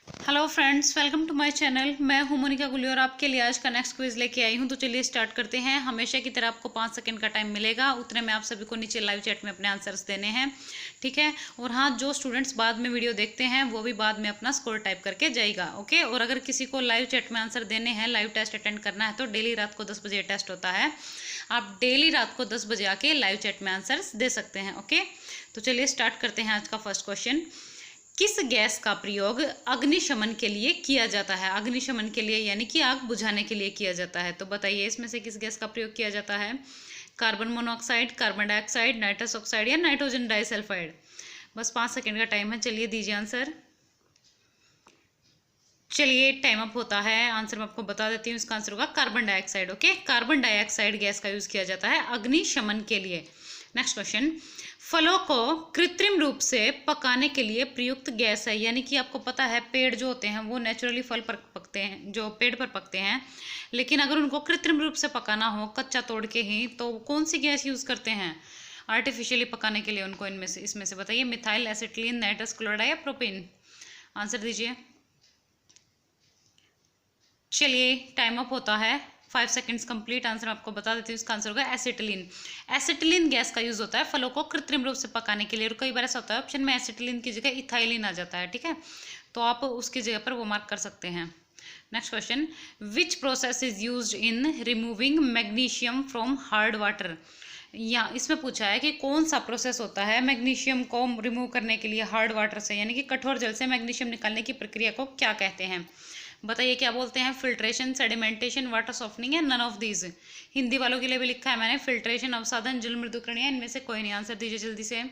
Hello friends, welcome to my channel. मैं हूं मोनिका गुली और आपके लिए आज का नेक्स्ट क्विज लेके आई हूं। तो चलिए स्टार्ट करते हैं। हमेशा की तरह आपको 5 सेकंड का टाइम मिलेगा, उतने में आप सभी को नीचे लाइव चैट में अपने आंसर्स देने हैं, ठीक है। और हाँ, जो स्टूडेंट्स बाद में वीडियो देखते हैं वो भी बाद में अपना स्कोर टाइप करके जाएगा, ओके। और अगर किसी को लाइव चैट में आंसर देने हैं, लाइव टेस्ट अटेंड करना है, तो डेली रात को 10 बजे टेस्ट होता है। आप डेली रात को 10 बजे आके लाइव चैट में आंसर्स दे सकते हैं, ओके। तो चलिए स्टार्ट करते हैं आज का फर्स्ट क्वेश्चन। किस गैस का प्रयोग अग्निशमन के लिए किया जाता है? अग्निशमन के लिए यानी कि आग बुझाने के लिए किया जाता है। तो बताइए इसमें से किस गैस का प्रयोग किया जाता है? Carbon monoxide, carbon dioxide, nitrous oxide या नाइट्रोजन डाइसल्फाइड? बस 5 सेकंड का टाइम है, चलिए दीजिए आंसर। चलिए टाइम अप होता है। आंसर मैं आपको बता देती हूँ, इसका आंसर होगा carbon dioxide, okay. Carbon dioxide gas का यूज किया जाता है अग्निशमन के लिए। Next question. फलों को कृत्रिम रूप से पकाने के लिए प्रयुक्त गैस है, यानी कि आपको पता है पेड़ जो होते हैं वो नेचुरली फल पर पकते हैं, जो पेड़ पर पकते हैं, लेकिन अगर उनको कृत्रिम रूप से पकाना हो कच्चा तोड़ के ही, तो कौन सी गैस यूज करते हैं आर्टिफिशियली पकाने के लिए उनको? इनमें से इसमें से बताइए। मिथाइल, एसिटिलीन, नाइट्रस क्लोराइड या प्रोपेन? आंसर दीजिए। चलिए टाइम अप होता है, 5 सेकंड्स कंप्लीट। आंसर आपको बता देती हूँ, इसका आंसर होगा एसिटिलीन। एसिटिलीन गैस का यूज होता है फलों को कृत्रिम रूप से पकाने के लिए। और कई बार ऐसा होता है ऑप्शन में एसिटिलीन की जगह इथाइलिन आ जाता है, ठीक है, तो आप उसकी जगह पर वो मार्क कर सकते हैं। Next question. Which process is use in removing magnesium from hard water? या इसमें पूछा है कि कौन सा प्रोसेस होता है मैग्नीशियम को रिमूव करने के लिए हार्ड वाटर से, यानी कि कठोर जल से मैग्नीशियम निकालने की प्रक्रिया को क्या कहते हैं? बताइए क्या बोलते हैं? फिल्ट्रेशन, सेडिमेंटेशन, वाटर सॉफ्टनिंग या नन ऑफ दीज? हिंदी वालों के लिए भी लिखा है मैंने, फिल्ट्रेशन, अवसादन, जल मृदुकरण या इनमें से कोई नहीं। आंसर दीजिए जल्दी से।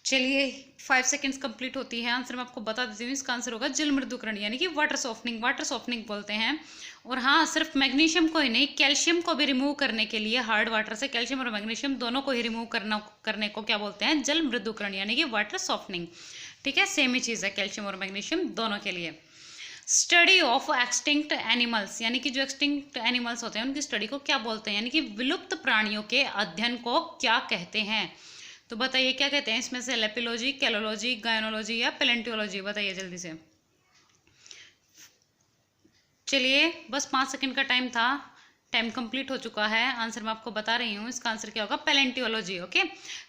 चलिए 5 सेकंड्स कंप्लीट होती है। आंसर मैं आपको बता देती हूँ, इसका आंसर होगा जल मृदुकरण, यानी कि वाटर सॉफ्टनिंग। वाटर सॉफ्टनिंग बोलते हैं। और हाँ, सिर्फ मैग्नीशियम को ही नहीं, कैल्शियम को भी रिमूव करने के लिए हार्ड वाटर से कैल्शियम और मैग्नीशियम दोनों को ही रिमूव करने को क्या बोलते हैं? जल मृदुकरण, यानी कि वाटर सॉफ्टनिंग, ठीक है। सेम ही चीज़ है कैल्शियम और मैग्नीशियम दोनों के लिए। स्टडी ऑफ एक्सटिंक्ट एनिमल्स, यानी कि जो एक्सटिंक्ट एनिमल्स होते हैं उनकी स्टडी को क्या बोलते हैं? यानी कि विलुप्त प्राणियों के अध्ययन को क्या कहते हैं? तो बताइए क्या कहते हैं इसमें से? लेपिलॉजी, कैलोलॉजी, गायनोलॉजी या पेलेंटियोलॉजी? बताइए जल्दी से। चलिए बस 5 सेकंड का टाइम था, टाइम कंप्लीट हो चुका है। आंसर मैं आपको बता रही हूँ, इसका आंसर क्या होगा? पेलेंटियोलॉजी, ओके।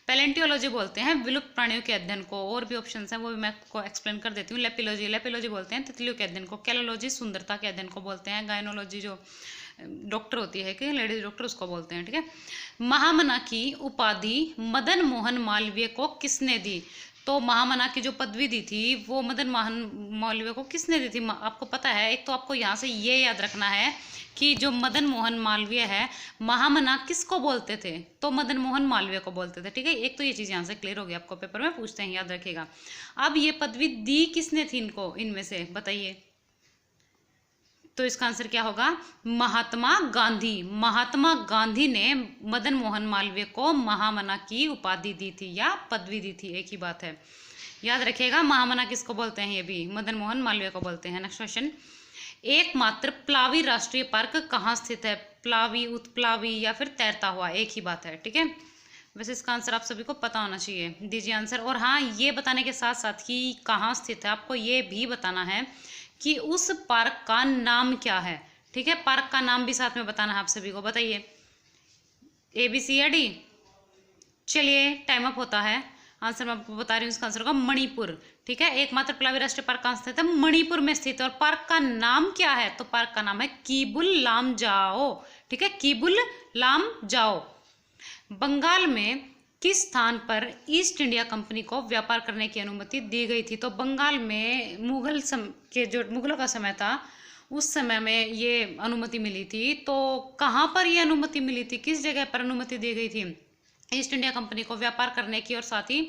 पेलेंटियोलॉजी बोलते हैं विलुप्त प्राणियों के अध्ययन को। और भी ऑप्शंस हैं वो भी मैं आपको एक्सप्लेन कर देती हूँ। लेपिलॉजी बोलते हैं तितलियों के अध्ययन को। कैलोलॉजी सुंदरता के अध्ययन को बोलते हैं। गायनोलॉजी जो डॉक्टर होती है कि लेडीज डॉक्टर, उसको बोलते हैं, ठीक है। महामना की उपाधि मदन मोहन मालवीय को किसने दी? तो महामना की जो पदवी दी थी वो मदन मोहन मालवीय को किसने दी थी? आपको पता है, एक तो आपको यहाँ से ये याद रखना है कि जो मदन मोहन मालवीय है, महामना किसको बोलते थे? तो मदन मोहन मालवीय को बोलते थे, ठीक है। एक तो ये चीज़ यहाँ से क्लियर हो गई, आपको पेपर में पूछते हैं, याद रखिएगा। अब ये पदवी दी किसने थी इनको, इनमें से बताइए। तो इसका आंसर क्या होगा? महात्मा गांधी। महात्मा गांधी ने मदन मोहन मालवीय को महामना की उपाधि दी थी या पदवी दी थी, एक ही बात है, याद रखिएगा। महामना किसको बोलते हैं? ये भी मदन मोहन मालवीय को बोलते हैं। Next question. एकमात्र प्लावी राष्ट्रीय पार्क कहाँ स्थित है? प्लावी, उत्प्लावी या फिर तैरता हुआ, एक ही बात है, ठीक है। वैसे इसका आंसर आप सभी को पता होना चाहिए, दीजिए आंसर। और हाँ, ये बताने के साथ साथ ही कहाँ स्थित है, आपको ये भी बताना है कि उस पार्क का नाम क्या है, ठीक है। पार्क का नाम भी साथ में बताना है आप सभी को, बताइए। ABC या D? चलिए टाइम अप होता है। आंसर मैं आपको बता रही हूँ, इसका आंसर होगा मणिपुर, ठीक है। एकमात्र प्लावी राष्ट्रीय पार्क कहाँ स्थित है? मणिपुर में स्थित है। और पार्क का नाम क्या है? तो पार्क का नाम है कीबुल लामजाओ, ठीक है, कीबुल लामजाओ। बंगाल में किस स्थान पर ईस्ट इंडिया कंपनी को व्यापार करने की अनुमति दी गई थी? तो बंगाल में मुगलों का समय था, उस समय में ये अनुमति मिली थी। तो कहाँ पर ये अनुमति मिली थी, किस जगह पर अनुमति दी गई थी ईस्ट इंडिया कंपनी को व्यापार करने की? और साथ ही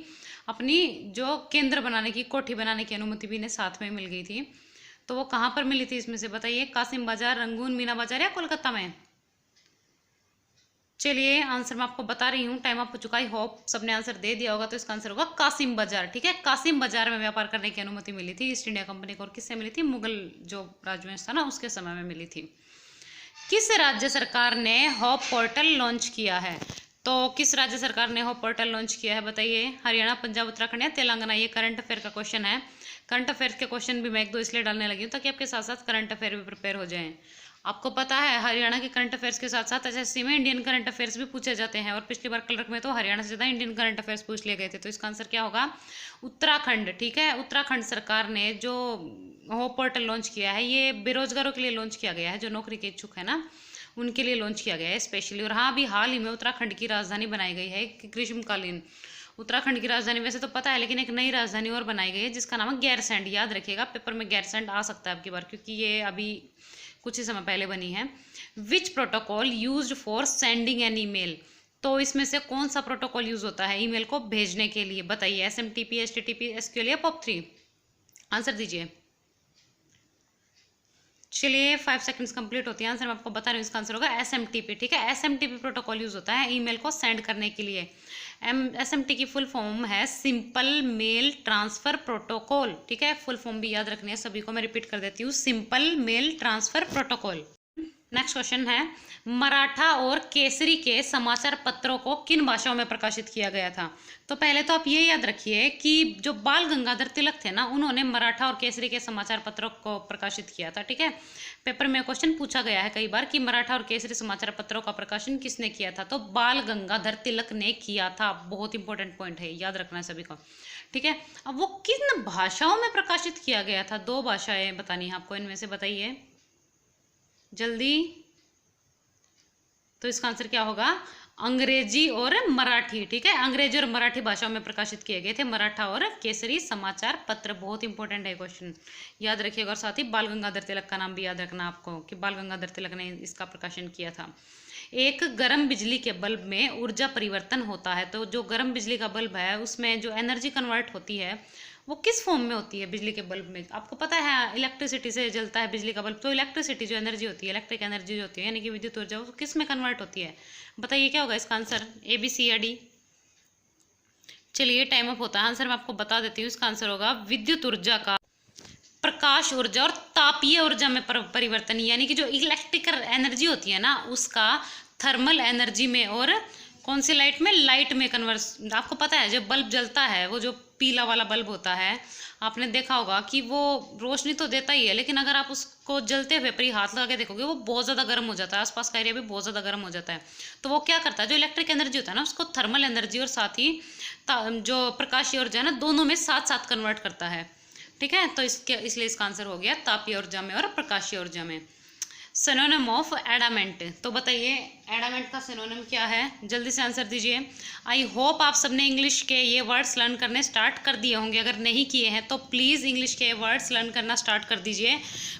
अपनी जो केंद्र बनाने की, कोठी बनाने की अनुमति भी इन्हें साथ में मिल गई थी। तो वो कहाँ पर मिली थी इसमें से बताइए? कासिम बाजार, रंगून, मीना बाजार या कोलकाता में? चलिए आंसर मैं आपको बता रही हूँ, टाइम अप हो चुका है। होप सबने आंसर दे दिया होगा। तो इसका आंसर होगा कासिम बाजार, ठीक है। कासिम बाजार में व्यापार करने की अनुमति मिली थी ईस्ट इंडिया कंपनी को। और किससे मिली थी? मुगल जो राजवंश था ना, उसके समय में मिली थी। किस राज्य सरकार ने हॉप पोर्टल लॉन्च किया है? तो किस राज्य सरकार ने हॉप पोर्टल लॉन्च किया है बताइए? हरियाणा, पंजाब, उत्तराखंड या तेलंगाना? ये करंट अफेयर का क्वेश्चन है। करंट अफेयर्स के क्वेश्चन भी मैं 1-2 इसलिए डालने लगी हूँ ताकि आपके साथ साथ करंट अफेयर भी प्रिपेयर हो जाएं। आपको पता है हरियाणा के करंट अफेयर्स के साथ साथ एसएससी में इंडियन करंट अफेयर्स भी पूछे जाते हैं, और पिछली बार क्लर्क में तो हरियाणा से ज़्यादा इंडियन करंट अफेयर्स पूछ लिए गए थे। तो इसका आंसर क्या होगा? उत्तराखंड। ठीक है, उत्तराखंड सरकार ने जो होप पोर्टल लॉन्च किया है, ये बेरोजगारों के लिए लॉन्च किया गया है, जो नौकरी के इच्छुक है ना उनके लिए लॉन्च किया गया है स्पेशली। और हाँ, अभी हाल ही में उत्तराखंड की राजधानी बनाई गई है ग्रीष्मकालीन। उत्तराखंड की राजधानी वैसे तो पता है, लेकिन एक नई राजधानी और बनाई गई है जिसका नाम है गैरसैंड। याद रखिएगा, पेपर में गैरसैंड आ सकता है आपकी बार, क्योंकि ये अभी कुछ ही समय पहले बनी है। विच protocol used for sending an email? तो इसमें से कौन सा प्रोटोकॉल यूज होता है ईमेल को भेजने के लिए? बताइए, SMTP, HTTP, SQL या POP3? आंसर दीजिए। चलिए 5 सेकंड्स कंप्लीट होती है, आंसर मैं आपको बता रही हूँ। इसका आंसर होगा SMTP। ठीक है, SMTP प्रोटोकॉल यूज होता है ईमेल को सेंड करने के लिए। SMT की फुल फॉर्म है सिंपल मेल ट्रांसफर प्रोटोकॉल। ठीक है, फुल फॉर्म भी याद रखनी है सभी को, मैं रिपीट कर देती हूँ, simple mail transfer protocol. Next question है, मराठा और केसरी के समाचार पत्रों को किन भाषाओं में प्रकाशित किया गया था? तो पहले तो आप ये याद रखिए कि जो बाल गंगाधर तिलक थे ना, उन्होंने मराठा और केसरी के समाचार पत्रों को प्रकाशित किया था। ठीक है, पेपर में क्वेश्चन पूछा गया है कई बार कि मराठा और केसरी समाचार पत्रों का प्रकाशन किसने किया था? तो बाल गंगाधर तिलक ने किया था। बहुत इंपॉर्टेंट पॉइंट है, याद रखना है सभी को। ठीक है, अब वो किन भाषाओं में प्रकाशित किया गया था? 2 भाषाएं बतानी है आपको, इनमें से बताइए जल्दी। तो इसका आंसर क्या होगा? अंग्रेजी और मराठी। ठीक है, अंग्रेजी और मराठी भाषाओं में प्रकाशित किए गए थे मराठा और केसरी समाचार पत्र। बहुत इंपॉर्टेंट है क्वेश्चन, याद रखिएगा। और साथ ही बाल गंगाधर तिलक का नाम भी याद रखना आपको कि बाल गंगाधर तिलक ने इसका प्रकाशन किया था। एक गर्म बिजली के बल्ब में ऊर्जा परिवर्तन होता है, तो जो गर्म बिजली का बल्ब है उसमें जो एनर्जी कन्वर्ट होती है वो किस फॉर्म में होती है? बिजली के बल्ब में आपको पता है इलेक्ट्रिसिटी से जलता है बिजली का बल्ब, तो इलेक्ट्रिसिटी जो एनर्जी होती है, इलेक्ट्रिक एनर्जी जो होती है यानी कि विद्युत ऊर्जा, वो किस में कन्वर्ट होती है? बताइए क्या होगा इसका आंसर? A, B, C या D? चलिए टाइम अप होता है, आंसर मैं आपको बता देती हूँ। इसका आंसर होगा विद्युत ऊर्जा का प्रकाश ऊर्जा और तापीय ऊर्जा में परिवर्तन, यानी कि जो इलेक्ट्रिकल एनर्जी होती है ना उसका थर्मल एनर्जी में, और कौन सी लाइट में? लाइट में कन्वर्स। आपको पता है जब बल्ब जलता है, वो जो पीला वाला बल्ब होता है, आपने देखा होगा कि वो रोशनी तो देता ही है, लेकिन अगर आप उसको जलते हुए पर ही हाथ लगा के देखोगे वो बहुत ज़्यादा गर्म हो जाता है, आसपास का एरिया भी बहुत ज़्यादा गर्म हो जाता है। तो वो क्या करता है, जो इलेक्ट्रिक एनर्जी होता है ना उसको थर्मल एनर्जी और साथ ही जो प्रकाशीय ऊर्जा है ना, दोनों में साथ साथ कन्वर्ट करता है। ठीक है, तो इसलिए इसका आंसर हो गया तापीय ऊर्जा में और प्रकाशीय ऊर्जा में। सिनोनिम ऑफ एडामेंट, तो बताइए एडामेंट का सिनोनिम क्या है? जल्दी से आंसर दीजिए। आई होप आप सबने इंग्लिश के ये वर्ड्स लर्न करने स्टार्ट कर दिए होंगे, अगर नहीं किए हैं तो प्लीज़ इंग्लिश के वर्ड्स लर्न करना स्टार्ट कर दीजिए।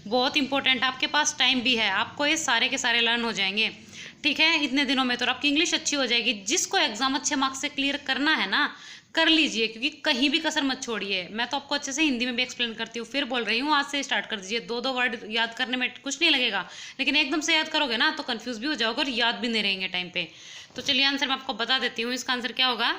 बहुत इंपॉर्टेंट, आपके पास टाइम भी है, आपको ये सारे के सारे लर्न हो जाएंगे। ठीक है, इतने दिनों में तो आपकी इंग्लिश अच्छी हो जाएगी। जिसको एग्जाम अच्छे मार्क्स से क्लियर करना है ना, कर लीजिए, क्योंकि कहीं भी कसर मत छोड़िए। मैं तो आपको अच्छे से हिंदी में भी एक्सप्लेन करती हूँ, फिर बोल रही हूँ आज से स्टार्ट कर दीजिए। 2-2 वर्ड याद करने में कुछ नहीं लगेगा, लेकिन एकदम से याद करोगे ना तो कंफ्यूज भी हो जाओगे और याद भी नहीं रहेंगे टाइम पे। तो चलिए आंसर मैं आपको बता देती हूँ। इसका आंसर क्या होगा?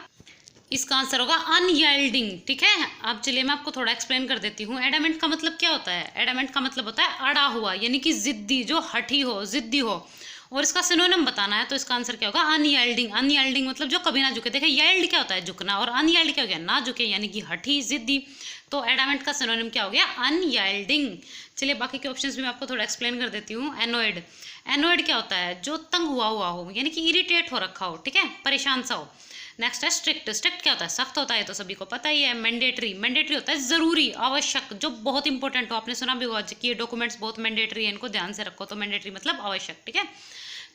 इसका आंसर होगा अनयील्डिंग। ठीक है, अब चलिए मैं आपको थोड़ा एक्सप्लेन कर देती हूँ। एडामेंट का मतलब क्या होता है? एडामेंट का मतलब होता है अड़ा हुआ, यानी कि जिद्दी, जो हठी हो, जिद्दी हो। और इसका सिनोनिम बताना है, तो इसका आंसर क्या होगा? अनयील्डिंग। अनयील्डिंग मतलब जो कभी ना झुके। देखिए यील्ड क्या होता है? झुकना, और अनयील्ड क्या हो गया? ना झुके, यानी कि हठी, जिद्दी। तो एडामेंट का सिनोनिम क्या हो गया? अनयील्डिंग। चलिए बाकी के ऑप्शंस भी मैं आपको थोड़ा एक्सप्लेन कर देती हूँ। एनोइड, एनोइड क्या होता है? जो तंग हुआ हो, यानी कि इरिटेट हो रखा हो, ठीक है, परेशान सा हो। नेक्स्ट है स्ट्रिक्ट, स्ट्रिक्ट क्या होता है? सख्त होता है, तो सभी को पता ही है। मैंडेटरी, मैंडेटरी होता है जरूरी, आवश्यक, जो बहुत इंपॉर्टेंट हो। आपने सुना भी होगा कि ये डॉक्यूमेंट्स बहुत मैंडेटरी है, इनको ध्यान से रखो। तो मैंडेटरी मतलब आवश्यक। ठीक है,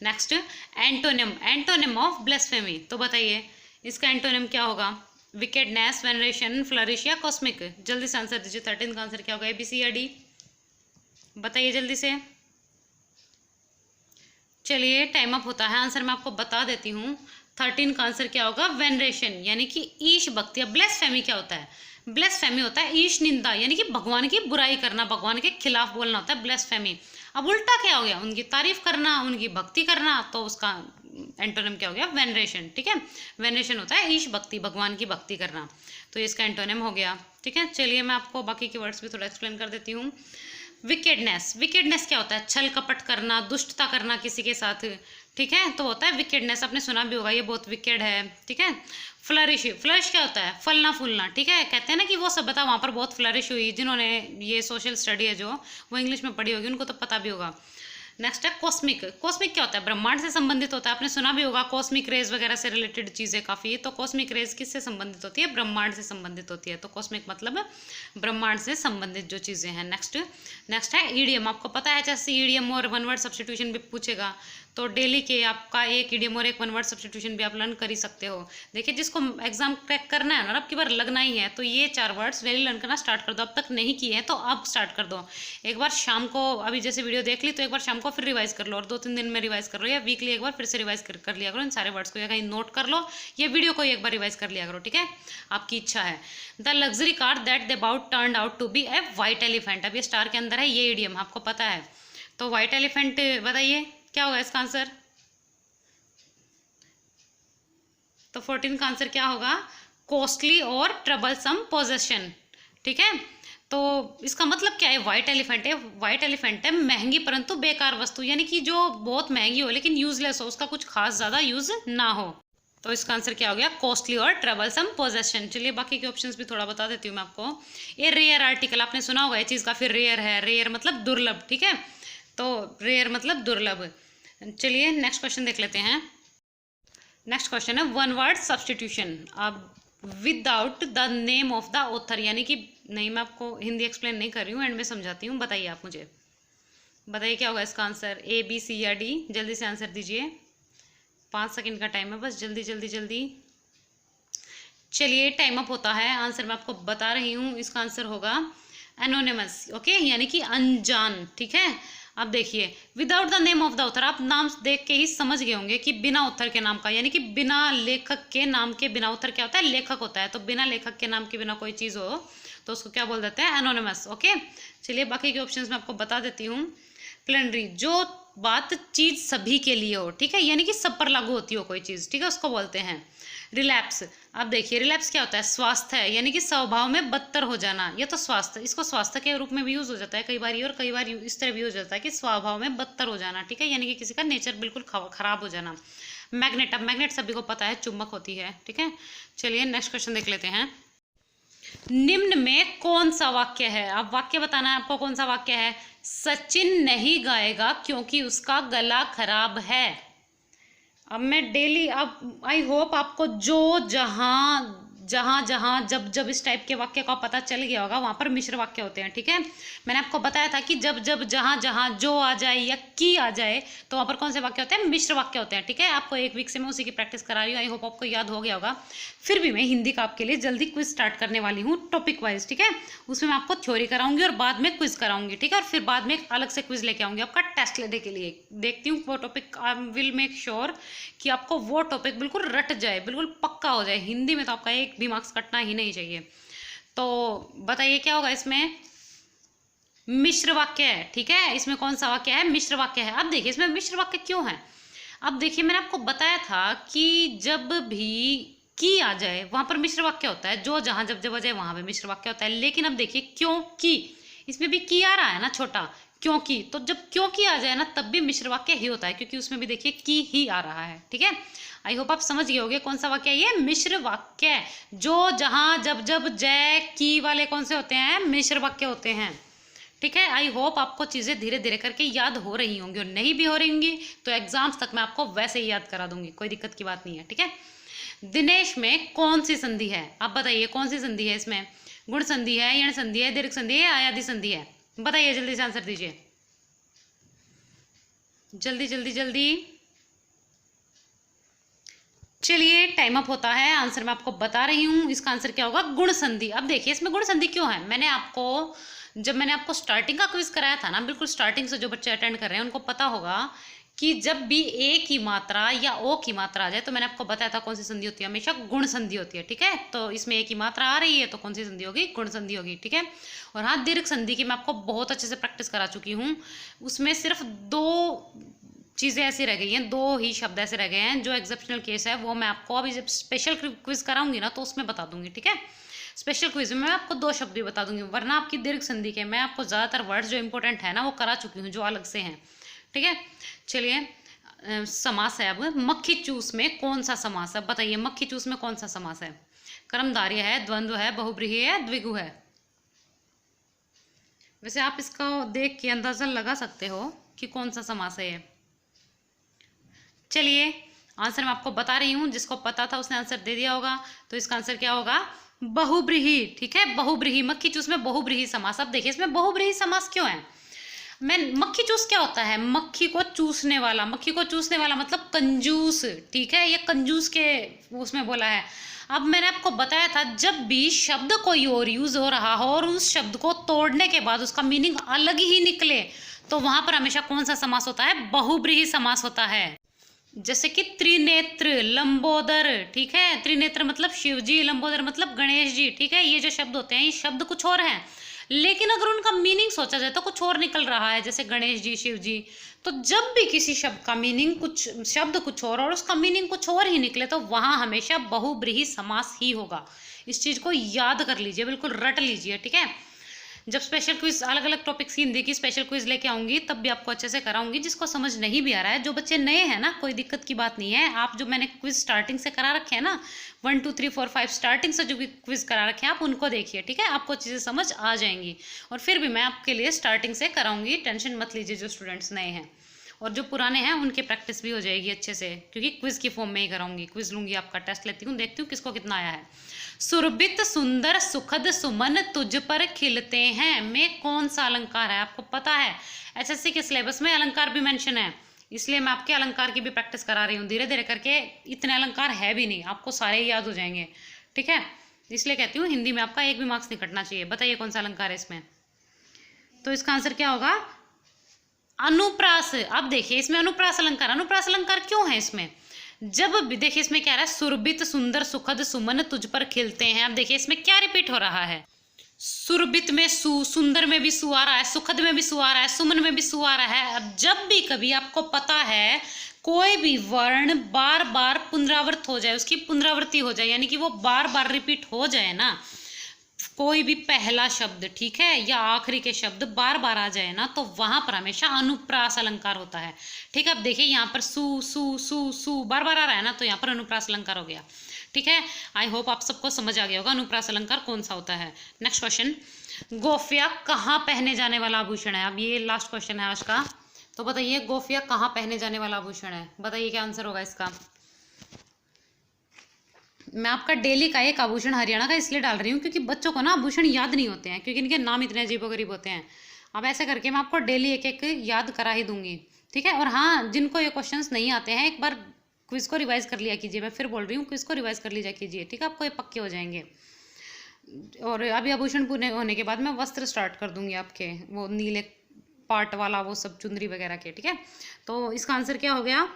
नेक्स्ट एंटोनिम, एंटोनिम ऑफ ब्लेस्फेमी, तो बताइए इसका एंटोनिम क्या होगा? विकेडनेस, वेनरेशन, फ्लरिश या कॉस्मिक? जल्दी से आंसर दीजिए। 13 का आंसर क्या होगा? A, B, C या D? बताइए जल्दी से। चलिए टाइम अप होता है, आंसर मैं आपको बता देती हूँ। 13 का आंसर क्या होगा? वेनरेशन, यानी कि ईश भक्ति। अब ब्लेस्फेमी क्या होता है? ब्लेस्फेमी होता है ईश निंदा, यानी कि भगवान की बुराई करना, भगवान के खिलाफ बोलना होता है ब्लेस्फेमी। अब उल्टा क्या हो गया? उनकी तारीफ करना, उनकी भक्ति करना, तो उसका एंटोनिम क्या हो गया? वेनरेशन। ठीक है, वेनरेशन होता है ईश भक्ति, भगवान की भक्ति करना, तो इसका एंटोनिम हो गया। ठीक है, चलिए मैं आपको बाकी के वर्ड्स भी थोड़ा एक्सप्लेन कर देती हूँ। विकेडनेस, विकेडनेस क्या होता है? छल कपट करना, दुष्टता करना किसी के साथ, ठीक है, तो होता है विकेडनेस। आपने सुना भी होगा ये बहुत विकेड है, ठीक है। फ्लरिश, फ्लरिश क्या होता है? फलना फूलना, ठीक है। कहते हैं ना कि वो सभ्यता वहाँ पर बहुत फ्लरिश हुई, जिन्होंने ये सोशल स्टडी है जो वो इंग्लिश में पढ़ी होगी उनको तो पता भी होगा। नेक्स्ट है कॉस्मिक, कॉस्मिक क्या होता है? ब्रह्मांड से संबंधित होता है। आपने सुना भी होगा कॉस्मिक रेज वगैरह से रिलेटेड चीज़ें काफ़ी, तो कॉस्मिक रेज किससे संबंधित होती है? ब्रह्मांड से संबंधित होती है। तो कॉस्मिक मतलब ब्रह्मांड से संबंधित जो चीज़ें हैं। नेक्स्ट है ईडियम। आपको पता है जैसे ईडियम और वन वर्ड सब्सटीट्यूशन भी पूछेगा, तो डेली के आपका एक ईडियम और एक वन वर्ड सब्सटीट्यूशन भी आप लर्न कर ही सकते हो। देखिए जिसको एग्जाम क्रैक करना है ना, अब की बार लगना ही है, तो ये 4 वर्ड्स डेली लर्न करना स्टार्ट कर दो। अब तक नहीं किए हैं तो अब स्टार्ट कर दो। एक बार शाम को, अभी जैसे वीडियो देख ली तो एक बार शाम को फिर रिवाइज कर लो, और 2-3 दिन में रिवाइज कर लो, या वीकली एक बार फिर से रिवाइज कर लिया करो इन सारे वर्ड्स को, या कहीं नोट कर लो, या वीडियो को एक बार रिवाइज कर लिया करो, ठीक है, आपकी इच्छा है। The luxury car that they about turned out to be a white elephant. अब ये स्टार के अंदर है, ये ईडियम आपको पता है, तो वाइट एलिफेंट बताइए क्या होगा इसका आंसर? तो 14 का आंसर क्या होगा? कॉस्टली और ट्रबलसम पोजेशन, ठीक है। तो इसका मतलब क्या है? वाइट एलिफेंट है, वाइट एलिफेंट है महंगी परंतु बेकार वस्तु, यानी कि जो बहुत महंगी हो लेकिन यूजलेस हो, उसका कुछ खास ज़्यादा यूज ना हो। तो इसका आंसर क्या हो गया? कॉस्टली और ट्रबलसम पोजेशन। चलिए बाकी के ऑप्शंस भी थोड़ा बता देती हूँ मैं आपको। ये रेयर आर्टिकल, आपने सुना होगा ये चीज़ काफ़ी रेयर है, रेयर मतलब दुर्लभ, ठीक है, तो रेयर मतलब दुर्लभ। चलिए नेक्स्ट क्वेश्चन देख लेते हैं। नेक्स्ट क्वेश्चन है वन वर्ड सब्सटीट्यूशन। अब without the name of the author, यानी कि नहीं, मैं आपको हिंदी एक्सप्लेन नहीं कर रही हूँ, एंड में समझाती हूँ। बताइए आप मुझे, बताइए क्या होगा इसका आंसर? ए, बी, सी या डी? जल्दी से आंसर दीजिए, 5 सेकंड का टाइम है बस, जल्दी जल्दी जल्दी। चलिए टाइम अप होता है। आंसर मैं आपको बता रही हूँ, इसका आंसर होगा एनोनिमस, ओके, यानी कि अनजान, ठीक है। अब देखिए without the name of the author, आप नाम देख के ही समझ गए होंगे कि बिना ऑथर के नाम का, यानी कि बिना लेखक के नाम के, बिना ऑथर क्या होता है? लेखक होता है। तो बिना लेखक के नाम के बिना कोई चीज़ हो तो उसको क्या बोल देते हैं? Anonymous, okay. चलिए बाकी के ऑप्शंस मैं आपको बता देती हूँ। प्लेनरी, जो बात चीज़ सभी के लिए हो, ठीक है, यानी कि सब पर लागू होती हो कोई चीज़, ठीक है, उसको बोलते हैं रिलैप्स। अब देखिए रिलैप्स क्या होता है? स्वास्थ्य है, यानी कि स्वभाव में बदतर हो जाना, ये तो स्वास्थ्य, इसको स्वास्थ्य के रूप में भी यूज हो जाता है कई बार, और कई बार इस तरह भी हो जाता है कि स्वभाव में बदतर हो जाना, ठीक है, यानी कि किसी का नेचर बिल्कुल खराब हो जाना। मैग्नेट, अब मैग्नेट सभी को पता है चुंबक होती है, ठीक है। चलिए नेक्स्ट क्वेश्चन देख लेते हैं। निम्न में कौन सा वाक्य है? अब वाक्य बताना है आपको, कौन सा वाक्य है? सचिन नहीं गाएगा क्योंकि उसका गला खराब है। अब मैं डेली, अब आई होप आपको जो जहाँ जहाँ जहाँ जब जब इस टाइप के वाक्य का पता चल गया होगा, वहाँ पर मिश्र वाक्य होते हैं, ठीक है। मैंने आपको बताया था कि जब जब जहाँ जहाँ जो आ जाए या की आ जाए तो वहाँ पर कौन से वाक्य होते हैं? मिश्र वाक्य होते हैं, ठीक है। आपको एक वीक से मैं उसी की प्रैक्टिस करा रही हूँ, आई होप आपको याद हो गया होगा। फिर भी मैं हिंदी का आपके लिए जल्दी क्विज स्टार्ट करने वाली हूँ टॉपिक वाइज, ठीक है। उसमें मैं आपको थ्योरी कराऊंगी और बाद में क्विज कराऊंगी, ठीक है, और फिर बाद में अलग से क्विज लेके आऊंगी आपका टेस्ट लेने के लिए। देखती हूँ वो topic, I will make sure कि आपको वो टॉपिक बिल्कुल रट जाए, बिल्कुल पक्का हो जाए। हिंदी में तो आपका एक भी मार्क्स कटना ही नहीं चाहिए। तो बताइए क्या होगा इसमें? मिश्र वाक्य है, ठीक है। इसमें कौन सा वाक्य है? मिश्र वाक्य है। अब देखिए इसमें मिश्र वाक्य क्यों है? अब देखिए मैंने आपको बताया था कि जब भी की आ जाए वहां पर मिश्र वाक्य होता है, जो जहां जब जब आ जाए वहां पे मिश्र वाक्य होता है। लेकिन अब देखिए क्योंकि इसमें भी की आ रहा है ना छोटा, क्योंकि, तो जब क्योंकि आ जाए ना तब भी मिश्र वाक्य ही होता है, क्योंकि उसमें भी देखिए की ही आ रहा है, ठीक है। आई होप आप समझ गए होंगे कौन सा वाक्य है ये? मिश्र वाक्य। जो जहां जब जब जय की वाले कौन से होते हैं? मिश्र वाक्य होते हैं, ठीक है। आई होप आपको चीज़ें धीरे धीरे करके याद हो रही होंगी, और नहीं भी हो रही होंगी तो एग्जाम्स तक मैं आपको वैसे ही याद करा दूंगी, कोई दिक्कत की बात नहीं है, ठीक है। दिनेश में कौन सी संधि है? आप बताइए कौन सी संधि है इसमें? गुण संधि है, यण संधि है, दीर्घ संधि है, आयादी संधि है? बताइए जल्दी से आंसर दीजिए, जल्दी जल्दी जल्दी। चलिए टाइम अप होता है। आंसर मैं आपको बता रही हूँ, इसका आंसर क्या होगा? गुण संधि। अब देखिए इसमें गुण संधि क्यों है? जब मैंने आपको स्टार्टिंग का क्विज कराया था ना, बिल्कुल स्टार्टिंग से जो बच्चे अटेंड कर रहे हैं उनको पता होगा कि जब भी ए की मात्रा या ओ की मात्रा आ जाए तो मैंने आपको बताया था कौन सी संधि होती है? हमेशा गुण संधि होती है, ठीक है। तो इसमें ए की मात्रा आ रही है तो कौन सी संधि होगी? गुण संधि होगी, ठीक है। और हाँ, दीर्घ संधि की मैं आपको बहुत अच्छे से प्रैक्टिस करा चुकी हूँ। उसमें सिर्फ 2 चीज़ें ऐसी रह गई हैं, 2 ही शब्द ऐसे रह गए हैं जो एक्सेप्शनल केस है, वो मैं आपको अभी जब स्पेशल क्विज कराऊंगी ना तो उसमें बता दूंगी, ठीक है। स्पेशल क्विज में मैं आपको 2 शब्द भी बता दूंगी, वरना आपकी दीर्घ संधि के मैं आपको ज़्यादातर वर्ड्स जो इंपॉर्टेंट है ना वो करा चुकी हूँ, जो अलग से हैं। ठीक है, चलिए समास है। अब मक्खी चूस में कौन सा समास है, बताइए मक्खी चूस में कौन सा समास है? कर्मधारय है, द्वंद्व है, बहुब्रीहि है, द्विगु है? वैसे आप इसका देख के अंदाजा लगा सकते हो कि कौन सा समास है ये। चलिए आंसर मैं आपको बता रही हूँ, जिसको पता था उसने आंसर दे दिया होगा। तो इसका आंसर क्या होगा? बहुब्रीहि। ठीक है, बहुब्रीहि, मक्खी चूस में बहुब्रीहि समास। अब देखिए इसमें बहुब्रीहि समास क्यों है? मैं मक्खी चूस क्या होता है? मक्खी को चूसने वाला, मक्खी को चूसने वाला मतलब कंजूस। ठीक है, ये कंजूस के उसमें बोला है। अब मैंने आपको बताया था जब भी शब्द कोई और यूज हो रहा हो और उस शब्द को तोड़ने के बाद उसका मीनिंग अलग ही निकले, तो वहां पर हमेशा कौन सा समास होता है? बहुब्रीहि समास होता है। जैसे कि त्रिनेत्र, लंबोदर। ठीक है, त्रिनेत्र मतलब शिव जी, लंबोदर मतलब गणेश जी। ठीक है, ये जो शब्द होते हैं ये शब्द कुछ और हैं, लेकिन अगर उनका मीनिंग सोचा जाए तो कुछ और निकल रहा है, जैसे गणेश जी, शिव जी। तो जब भी किसी शब्द का मीनिंग कुछ, शब्द कुछ और उसका मीनिंग कुछ और ही निकले, तो वहां हमेशा बहुब्रीहि समास ही होगा। इस चीज को याद कर लीजिए, बिल्कुल रट लीजिए। ठीक है, जब स्पेशल क्विज अलग अलग टॉपिक्स की हिंदी की स्पेशल क्विज लेके आऊंगी तब भी आपको अच्छे से कराऊंगी। जिसको समझ नहीं भी आ रहा है, जो बच्चे नए हैं ना, कोई दिक्कत की बात नहीं है। आप जो मैंने क्विज स्टार्टिंग से करा रखे हैं ना, 1 2 3 4 5 स्टार्टिंग से जो भी क्विज करा रखे हैं आप उनको देखिए। ठीक है, आपको चीज़ें समझ आ जाएंगी। और फिर भी मैं आपके लिए स्टार्टिंग से कराऊंगी, टेंशन मत लीजिए जो स्टूडेंट्स नए हैं। और जो पुराने हैं उनकी प्रैक्टिस भी हो जाएगी अच्छे से, क्योंकि क्विज की फॉर्म में ही कराऊंगी। क्विज लूंगी, आपका टेस्ट लेती हूँ, देखती हूँ किसको कितना आया है। सुरभित सुंदर सुखद सुमन तुझ पर खिलते हैं में कौन सा अलंकार है? आपको पता है एसएससी के सिलेबस में अलंकार भी मेंशन है, इसलिए मैं आपके अलंकार की भी प्रैक्टिस करा रही हूँ धीरे धीरे करके। इतने अलंकार है भी नहीं, आपको सारे ही याद हो जाएंगे। ठीक है, इसलिए कहती हूँ हिंदी में आपका एक भी मार्क्स नहीं कटना चाहिए। बताइए कौन सा अलंकार है इसमें? तो इसका आंसर क्या होगा? अनुप्रास। अब देखिए इसमें अनुप्रास अलंकार, अनुप्रास अलंकार क्यों है इसमें? जब देखिए इसमें क्या रहा है? सुरभित सुंदर सुखद सुमन तुझ पर खिलते हैं। अब देखिए इसमें क्या रिपीट हो रहा है? सुरभित में सु, सुंदर में भी सु आ रहा है, सुखद में भी सु आ रहा है, सुमन में भी सु आ रहा है। अब जब भी कभी आपको पता है कोई भी वर्ण बार बार पुनरावृत हो जाए, उसकी पुनरावृत्ति हो जाए, यानी कि वो बार बार रिपीट हो जाए ना, कोई भी पहला शब्द, ठीक है, या आखिरी के शब्द बार बार आ जाए ना, तो वहां पर हमेशा अनुप्रास अलंकार होता है। ठीक है, अब देखिए यहाँ पर सु सु सु सु बार बार आ रहा है ना, तो यहाँ पर अनुप्रास अलंकार हो गया। ठीक है, आई होप आप सबको समझ आ गया होगा अनुप्रास अलंकार कौन सा होता है। नेक्स्ट क्वेश्चन, गोफिया कहाँ पहने जाने वाला आभूषण है? अब ये लास्ट क्वेश्चन है आज का। तो बताइए गोफिया कहाँ पहने जाने वाला आभूषण है? बताइए क्या आंसर होगा इसका। मैं आपका डेली का एक आभूषण हरियाणा का इसलिए डाल रही हूँ क्योंकि बच्चों को ना आभूषण याद नहीं होते हैं, क्योंकि इनके नाम इतने अजीबोगरीब होते हैं। अब ऐसे करके मैं आपको डेली एक एक याद करा ही दूंगी। ठीक है, और हाँ, जिनको ये क्वेश्चंस नहीं आते हैं एक बार क्विज को रिवाइज कर लिया कीजिए। मैं फिर बोल रही हूँ, क्विज को रिवाइज कर लीजिए कीजिए। ठीक है, आपको ये पक्के हो जाएंगे। और अभी आभूषण पूरे होने के बाद मैं वस्त्र स्टार्ट कर दूंगी आपके, वो नीले पार्ट वाला, वो सब चुंदरी वगैरह के। ठीक है, तो इसका आंसर क्या हो गया?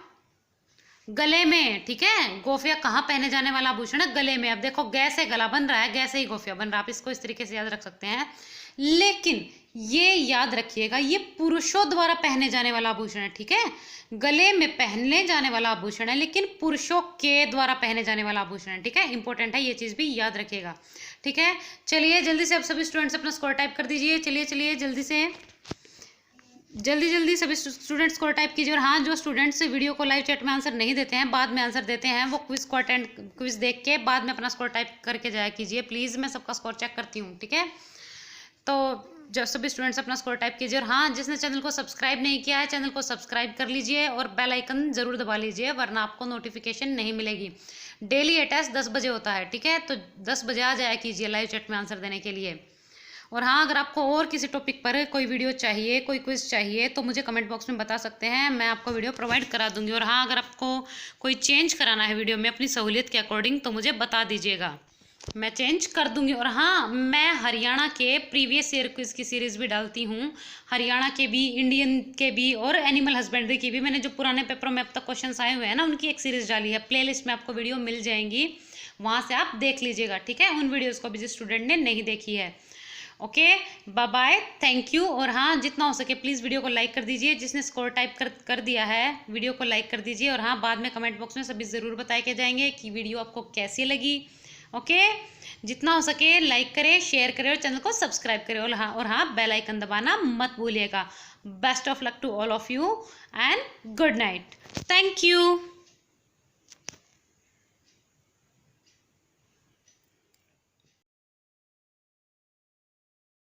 गले में। ठीक है, गोफिया कहाँ पहने जाने वाला आभूषण है? गले में। अब देखो गै से गला बन रहा है, गै से ही गोफिया बन रहा है। आप इसको इस तरीके से याद रख सकते हैं, लेकिन ये याद रखिएगा ये पुरुषों द्वारा पहने जाने वाला आभूषण है। ठीक है, गले में पहनने जाने वाला आभूषण है, लेकिन पुरुषों के द्वारा पहने जाने वाला आभूषण है। ठीक है, इंपॉर्टेंट है, ये चीज भी याद रखिएगा। ठीक है, चलिए जल्दी से आप सभी स्टूडेंट्स अपना स्कोर टाइप कर दीजिए। चलिए चलिए जल्दी से, जल्दी सभी स्टूडेंट्स को टाइप कीजिए। और हाँ, जो स्टूडेंट्स वीडियो को लाइव चैट में आंसर नहीं देते हैं, बाद में आंसर देते हैं, वो क्विज को अटेंड, क्विज देख के बाद में अपना स्कोर टाइप करके जाया कीजिए प्लीज़। मैं सबका स्कोर चेक करती हूँ। ठीक है, तो जो सभी स्टूडेंट्स अपना स्कोर टाइप कीजिए। और हाँ, जिसने चैनल को सब्सक्राइब नहीं किया है चैनल को सब्सक्राइब कर लीजिए और बेल आइकन जरूर दबा लीजिए, वरना आपको नोटिफिकेशन नहीं मिलेगी। डेली ये टेस्ट 10 बजे होता है। ठीक है, तो 10 बजे आ जाया कीजिए लाइव चैट में आंसर देने के लिए। और हाँ, अगर आपको और किसी टॉपिक पर कोई वीडियो चाहिए, कोई क्विज चाहिए, तो मुझे कमेंट बॉक्स में बता सकते हैं, मैं आपको वीडियो प्रोवाइड करा दूंगी। और हाँ, अगर आपको कोई चेंज कराना है वीडियो में अपनी सहूलियत के अकॉर्डिंग, तो मुझे बता दीजिएगा, मैं चेंज कर दूंगी। और हाँ, मैं हरियाणा के प्रीवियस ईयर क्विज की सीरीज भी डालती हूँ, हरियाणा के भी, इंडियन के भी और एनिमल हस्बेंड्री की भी। मैंने जो पुराने पेपरों में अब तक क्वेश्चन आए हुए हैं ना, उनकी एक सीरीज डाली है। प्लेलिस्ट में आपको वीडियो मिल जाएंगी, वहाँ से आप देख लीजिएगा। ठीक है, उन वीडियोज़ को भी जिस स्टूडेंट ने नहीं देखी है। Okay, bye bye, thank you. और हाँ, जितना हो सके प्लीज़ वीडियो को लाइक कर दीजिए। जिसने स्कोर टाइप कर दिया है वीडियो को लाइक कर दीजिए। और हाँ, बाद में कमेंट बॉक्स में सभी ज़रूर बताए के जाएंगे कि वीडियो आपको कैसी लगी। ओके, जितना हो सके लाइक करें, शेयर करें और चैनल को सब्सक्राइब करें, और हाँ बेल आइकन दबाना मत भूलिएगा। Best of luck to all of you and good night. Thank you.